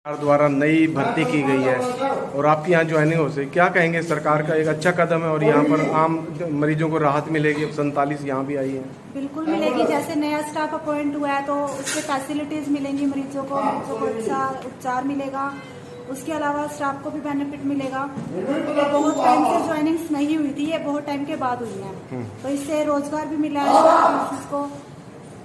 सरकार द्वारा नई भर्ती की गई है और आपकी यहाँ ज्वाइनिंग हो सके, क्या कहेंगे? सरकार का एक अच्छा कदम है और यहाँ पर आम मरीजों को राहत मिलेगी। अब 47 यहाँ भी आई है। बिल्कुल मिलेगी। जैसे नया स्टाफ अपॉइंट हुआ है तो उससे फैसिलिटीज़ मिलेंगी मरीजों को अच्छा उपचार मिलेगा। उसके अलावा स्टाफ को भी बेनिफिट मिलेगा। बहुत टाइम से ज्वाइनिंग्स नहीं हुई थी, ये बहुत टाइम के बाद हुई है, तो इससे रोजगार भी मिला है स्टाफ नर्सेज को।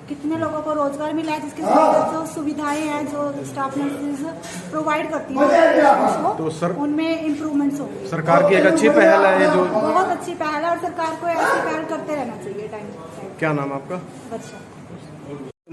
कितने लोगों को रोजगार मिला है, जिसके साथ जो सुविधाएं हैं जो स्टाफ नर्सेज प्रोवाइड करती हैं तो उनमें इम्प्रूवमेंट्स होंगे। सरकार की एक अच्छी पहल है ये, जो बहुत अच्छी पहल है और सरकार को ऐसी पहल करते रहना चाहिए टाइम। क्या नाम है आपका? वर्षा।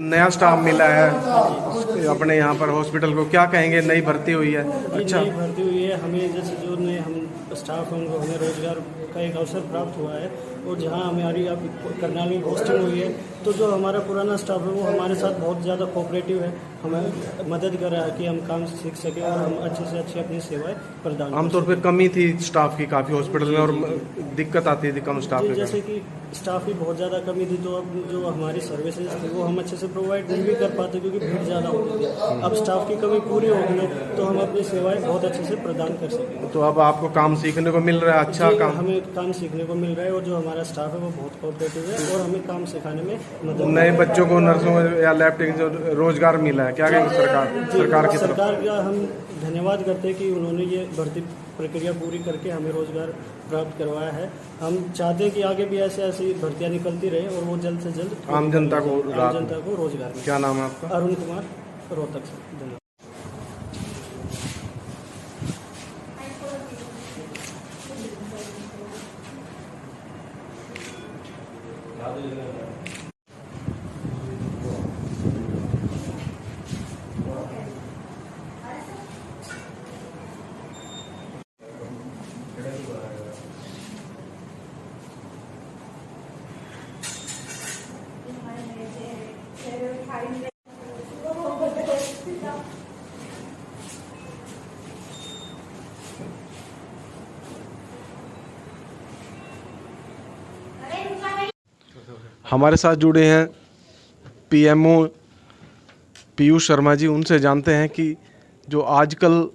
नया स्टाफ मिला है अपने यहाँ पर हॉस्पिटल को, क्या कहेंगे? नई भर्ती हुई है। अच्छा, नई भर्ती हुई है। हमें जैसे जो नए हम स्टाफ हैं उनको हमें रोजगार का एक अवसर प्राप्त हुआ है और जहाँ हमारी अब करनाल में पोस्टिंग हुई है तो जो हमारा पुराना स्टाफ है वो हमारे साथ बहुत ज़्यादा कोऑपरेटिव है, हमें मदद कर रहा है कि हम काम सीख सकें और हम अच्छे से अच्छी अपनी सेवाएं प्रदान। आमतौर पर कमी थी स्टाफ की काफ़ी हॉस्पिटल में और दिक्कत आती थी कम स्टाफ के। जैसे कि स्टाफ की बहुत ज़्यादा कमी थी तो अब जो हमारी सर्विसेज थी वो हम अच्छे से प्रोवाइड नहीं भी कर पाते क्योंकि भीड़ ज़्यादा होती थी। अब स्टाफ की कमी पूरी हो गई है तो हम अपनी सेवाएं बहुत अच्छे से प्रदान कर सकेंगे। तो अब आपको काम सीखने को मिल रहा है, अच्छा काम? हमें काम सीखने को मिल रहा है और जो हमारा स्टाफ है वो बहुत कोऑपरेटिव है और हमें काम सिखाने में मदद। नए बच्चों को नर्सों या लैब टेक्नीशियन रोजगार मिला है, क्या कहेंगे सरकार की तरफ? सरकार का हम धन्यवाद करते हैं कि उन्होंने ये भर्ती प्रक्रिया पूरी करके हमें रोजगार प्राप्त करवाया है। हम चाहते हैं कि आगे भी ऐसे ऐसी भर्तियां निकलती रहे और वो जल्द से जल्द आम जनता को रोजगार मिले। क्या नाम है आपका? अरुण कुमार, रोहतक से। धन्यवाद। हमारे साथ जुड़े हैं पीएमओ पीयूष शर्मा जी। उनसे जानते हैं कि जो आजकल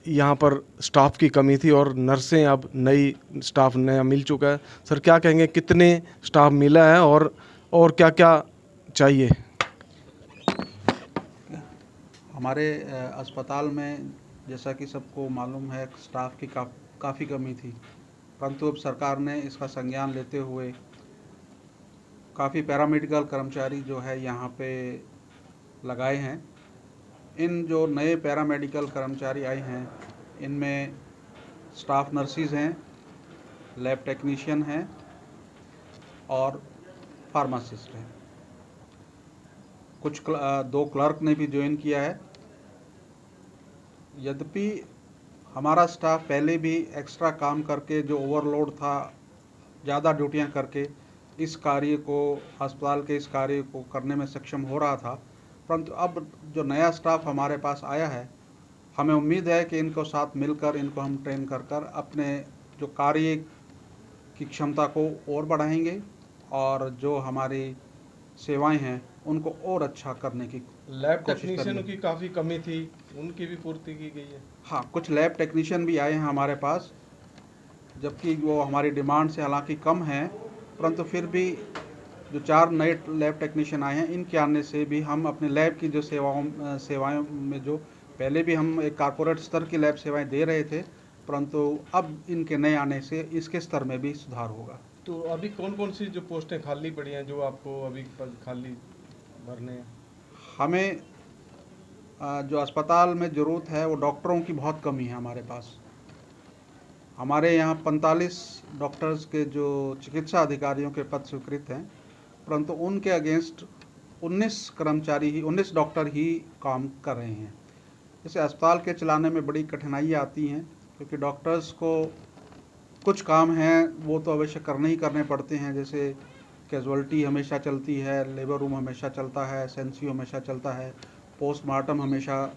यहाँ पर स्टाफ की कमी थी और नर्सें अब नई स्टाफ नया मिल चुका है। सर, क्या कहेंगे, कितने स्टाफ मिला है और क्या क्या चाहिए? हमारे अस्पताल में जैसा कि सबको मालूम है स्टाफ की काफ़ी कमी थी, परंतु अब सरकार ने इसका संज्ञान लेते हुए काफ़ी पैरामेडिकल कर्मचारी जो है यहाँ पे लगाए हैं। इन जो नए पैरामेडिकल कर्मचारी आए हैं इनमें स्टाफ नर्सिस हैं, लैब टेक्नीशियन हैं और फार्मासिस्ट हैं। कुछ 2 क्लर्क ने भी ज्वाइन किया है। यद्यपि हमारा स्टाफ पहले भी एक्स्ट्रा काम करके जो ओवरलोड था, ज़्यादा ड्यूटियां करके इस कार्य को, अस्पताल के इस कार्य को करने में सक्षम हो रहा था, परंतु अब जो नया स्टाफ हमारे पास आया है हमें उम्मीद है कि इनको साथ मिलकर इनको हम ट्रेन कर अपने जो कार्य की क्षमता को और बढ़ाएंगे और जो हमारी सेवाएं हैं उनको और अच्छा करने की। लैब टेक्नीशियनों की काफ़ी कमी थी, उनकी भी पूर्ति की गई है। हाँ, कुछ लैब टेक्नीशियन भी आए हैं हमारे पास, जबकि वो हमारी डिमांड से हालांकि कम हैं, परंतु फिर भी जो 4 नए लैब टेक्नीशियन आए हैं इनके आने से भी हम अपने लैब की जो सेवाएं में जो पहले भी हम एक कॉर्पोरेट स्तर की लैब सेवाएं दे रहे थे, परंतु अब इनके नए आने से इसके स्तर में भी सुधार होगा। तो अभी कौन कौन सी जो पोस्टें खाली पड़ी हैं जो आपको अभी खाली भरने हैं? हमें जो अस्पताल में ज़रूरत है वो डॉक्टरों की बहुत कमी है हमारे पास। हमारे यहाँ 45 डॉक्टर्स के जो चिकित्सा अधिकारियों के पद स्वीकृत हैं, परंतु उनके अगेंस्ट 19 डॉक्टर ही काम कर रहे हैं। जैसे अस्पताल के चलाने में बड़ी कठिनाइयाँ आती हैं क्योंकि डॉक्टर्स को कुछ काम हैं वो तो अवश्य करने पड़ते हैं, जैसे कैजुअल्टी हमेशा चलती है, लेबर रूम हमेशा चलता है, सेंसियो हमेशा चलता है, पोस्टमार्टम हमेशा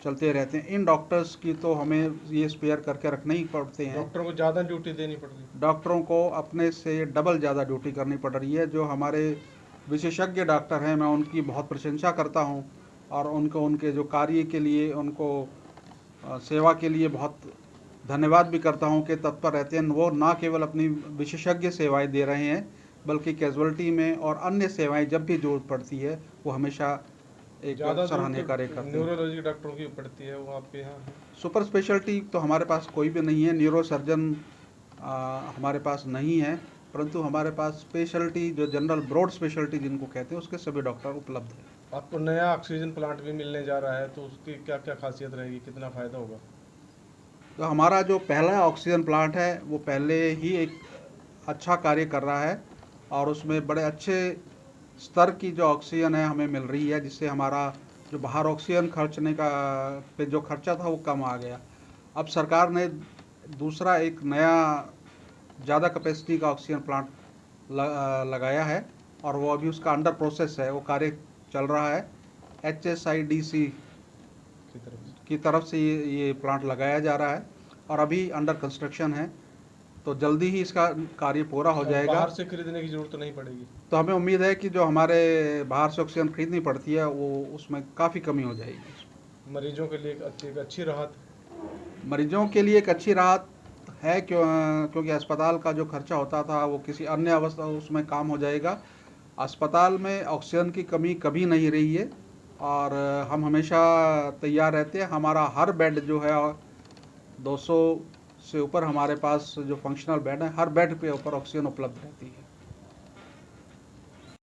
चलते रहते हैं। इन डॉक्टर्स की तो हमें ये स्पेयर करके रखने ही पड़ते हैं। डॉक्टरों को ज़्यादा ड्यूटी देनी पड़ रही है। डॉक्टरों को अपने से डबल ज़्यादा ड्यूटी करनी पड़ रही है। जो हमारे विशेषज्ञ डॉक्टर हैं मैं उनकी बहुत प्रशंसा करता हूं और उनको उनके जो कार्य के लिए उनको सेवा के लिए बहुत धन्यवाद भी करता हूं कि तत्पर रहते हैं। वो ना केवल अपनी विशेषज्ञ सेवाएं दे रहे हैं, बल्कि कैजुअल्टी में और अन्य सेवाएं जब भी जरूरत पड़ती है वो हमेशा एक सराहनीय कार्य करते हैं। न्यूरोलॉजी डॉक्टरों की पड़ती है, वो आपके यहाँ है? सुपर स्पेशलिटी तो हमारे पास कोई भी नहीं है, न्यूरो सर्जन हमारे पास नहीं है, परंतु हमारे पास स्पेशलिटी जो जनरल ब्रॉड स्पेशलिटी जिनको कहते हैं उसके सभी डॉक्टर उपलब्ध हैं। आपको नया ऑक्सीजन प्लांट भी मिलने जा रहा है, तो उसकी क्या क्या खासियत रहेगी, कितना फ़ायदा होगा? तो हमारा जो पहला ऑक्सीजन प्लांट है वो पहले ही एक अच्छा कार्य कर रहा है और उसमें बड़े अच्छे स्तर की जो ऑक्सीजन है हमें मिल रही है, जिससे हमारा जो बाहर ऑक्सीजन खर्चने का पे जो खर्चा था वो कम आ गया। अब सरकार ने दूसरा एक नया ज़्यादा कैपेसिटी का ऑक्सीजन प्लांट लगाया है और वो अभी उसका अंडर प्रोसेस है, वो कार्य चल रहा है। HSIDC की तरफ से ये प्लांट लगाया जा रहा है और अभी अंडर कंस्ट्रक्शन है, तो जल्दी ही इसका कार्य पूरा हो जाएगा। बाहर से खरीदने की जरूरत तो नहीं पड़ेगी? तो हमें उम्मीद है कि जो हमारे बाहर से ऑक्सीजन खरीदनी पड़ती है वो उसमें काफ़ी कमी हो जाएगी। मरीजों के लिए एक अच्छी राहत? मरीजों के लिए एक अच्छी राहत है, क्योंकि अस्पताल का जो खर्चा होता था वो किसी अन्य अवस्था उसमें काम हो जाएगा। अस्पताल में ऑक्सीजन की कमी कभी नहीं रही है और हम हमेशा तैयार रहते हैं। हमारा हर बेड जो है 200 से ऊपर हमारे पास जो फंक्शनल बेड है, हर बेड पे ऊपर ऑक्सीजन उपलब्ध रहती है।